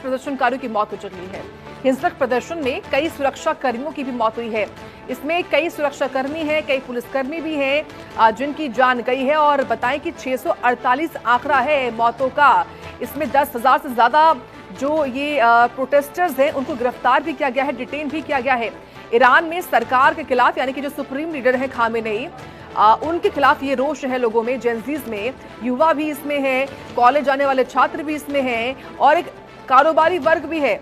प्रदर्शनकारियों की मौत हो चुकी है। हिंसक प्रदर्शन में कई सुरक्षा कर्मियों की भी मौत हुई है। इसमें कई सुरक्षाकर्मी हैं, कई पुलिसकर्मी भी हैं जिनकी जान गई है। और बताएं कि 648 आंकड़ा है मौतों का। इसमें 10,000 से ज्यादा जो ये प्रोटेस्टर्स हैं उनको गिरफ्तार भी किया गया है, डिटेन भी किया गया है। ईरान में सरकार के खिलाफ, यानी कि जो सुप्रीम लीडर है खामेनेई, उनके खिलाफ ये रोष है लोगों में, जेंजीज में। युवा भी इसमें है, कॉलेज जाने वाले छात्र भी इसमें हैं और एक कारोबारी वर्ग भी है,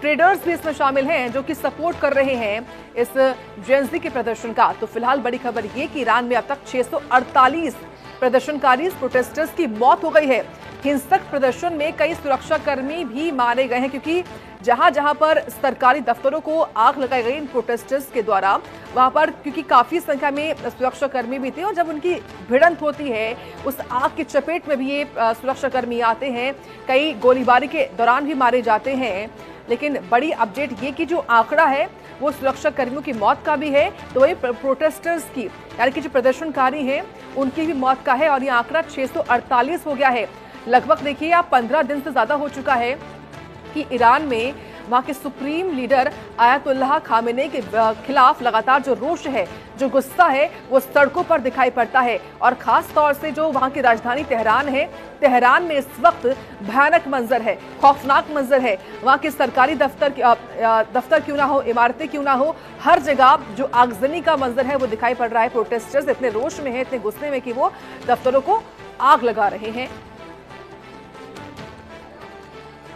ट्रेडर्स भी इसमें शामिल हैं जो कि सपोर्ट कर रहे हैं इस जेंजी के प्रदर्शन का। तो फिलहाल बड़ी खबर ये कि ईरान में अब तक 648 प्रदर्शनकारी प्रोटेस्टर्स की मौत हो गई है। हिंसक प्रदर्शन में कई सुरक्षाकर्मी भी मारे गए हैं, क्योंकि जहां जहां पर सरकारी दफ्तरों को आग लगाई गई इन प्रोटेस्टर्स के द्वारा, वहां पर क्योंकि काफी संख्या में सुरक्षाकर्मी भी थे और जब उनकी भिड़ंत होती है उस आग की चपेट में भी ये सुरक्षाकर्मी आते हैं। कई गोलीबारी के दौरान भी मारे जाते हैं। लेकिन बड़ी अपडेट ये कि जो आंकड़ा है वो सुरक्षा कर्मियों की मौत का भी है, तो वही प्रोटेस्टर्स की, यानी कि जो प्रदर्शनकारी हैं उनकी भी मौत का है। और ये आंकड़ा 648 हो गया है। लगभग देखिए आप 15 दिन से ज्यादा हो चुका है कि ईरान में वहां के सुप्रीम लीडर आयतुल्लाह खामेनेई के खिलाफ लगातार जो रोष है, जो गुस्सा है, वो सड़कों पर दिखाई पड़ता है। और खास तौर से जो वहां की राजधानी तेहरान है, तेहरान में इस वक्त भयानक मंजर है, खौफनाक मंजर है। वहां के सरकारी दफ्तर क्यों ना हो, इमारतें क्यों ना हो, हर जगह जो आगजनी का मंजर है वो दिखाई पड़ रहा है। प्रोटेस्टर्स इतने रोष में है, इतने गुस्से में कि वो दफ्तरों को आग लगा रहे हैं।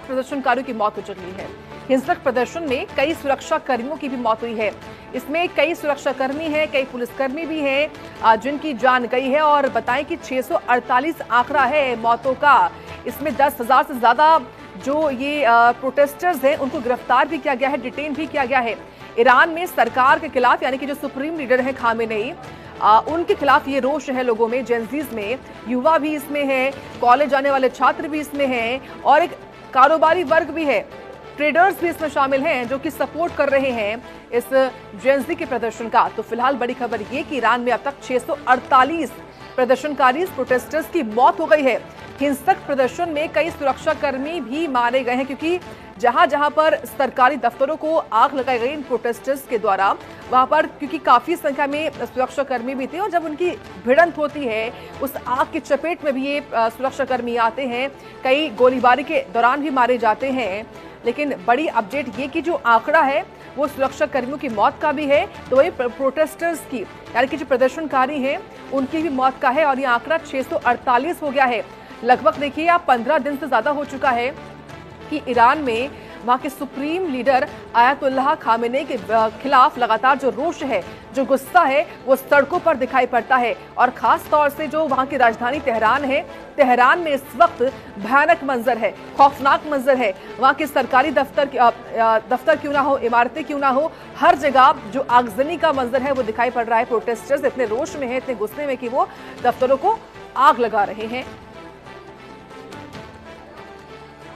प्रदर्शनकारियों की मौत हो चुकी है। हिंसक प्रदर्शन में कई सुरक्षा कर्मियों की भी मौत हुई है। इसमें कई सुरक्षाकर्मी हैं, कई पुलिसकर्मी भी हैं जिनकी जान गई है। और बताएं कि 648 आंकड़ा है मौतों का। इसमें 10,000 से ज्यादा जो ये प्रोटेस्टर्स हैं उनको गिरफ्तार भी किया गया है, डिटेन भी किया गया है। ईरान में सरकार के खिलाफ, यानी कि जो सुप्रीम लीडर है खामेनेई, उनके खिलाफ ये रोष है लोगों में, जेंजीज में। युवा भी इसमें है, कॉलेज जाने वाले छात्र भी इसमें हैं और एक कारोबारी वर्ग भी है, ट्रेडर्स भी इसमें शामिल हैं जो कि सपोर्ट कर रहे हैं इस जेंजी के प्रदर्शन का। तो फिलहाल बड़ी खबर ये कि ईरान में अब तक 648 प्रदर्शनकारी प्रोटेस्टर्स की मौत हो गई है। हिंसक प्रदर्शन में कई सुरक्षाकर्मी भी मारे गए हैं, क्योंकि जहां जहां पर सरकारी दफ्तरों को आग लगाई गई इन प्रोटेस्टर्स के द्वारा, वहां पर क्योंकि काफी संख्या में सुरक्षाकर्मी भी थे और जब उनकी भिड़ंत होती है उस आग की चपेट में भी ये सुरक्षाकर्मी आते हैं। कई गोलीबारी के दौरान भी मारे जाते हैं। लेकिन बड़ी अपडेट ये कि जो आंकड़ा है वो सुरक्षा कर्मियों की मौत का भी है, तो वही प्रोटेस्टर्स की, यानी कि जो प्रदर्शनकारी हैं उनकी भी मौत का है। और ये आंकड़ा 648 हो गया है। लगभग देखिए आप 15 दिन से ज्यादा हो चुका है कि ईरान में वहां के सुप्रीम लीडर आयतुल्लाह खामेनेई के खिलाफ लगातार जो रोष है, जो गुस्सा है, वो सड़कों पर दिखाई पड़ता है। और खास तौर से जो वहां की राजधानी तेहरान है, तेहरान में इस वक्त भयानक मंजर है, खौफनाक मंजर है। वहां के सरकारी दफ्तर क्यों ना हो, इमारतें क्यों ना हो, हर जगह जो आगजनी का मंजर है वो दिखाई पड़ रहा है। प्रोटेस्टर्स इतने रोष में है, इतने गुस्से में कि वो दफ्तरों को आग लगा रहे हैं।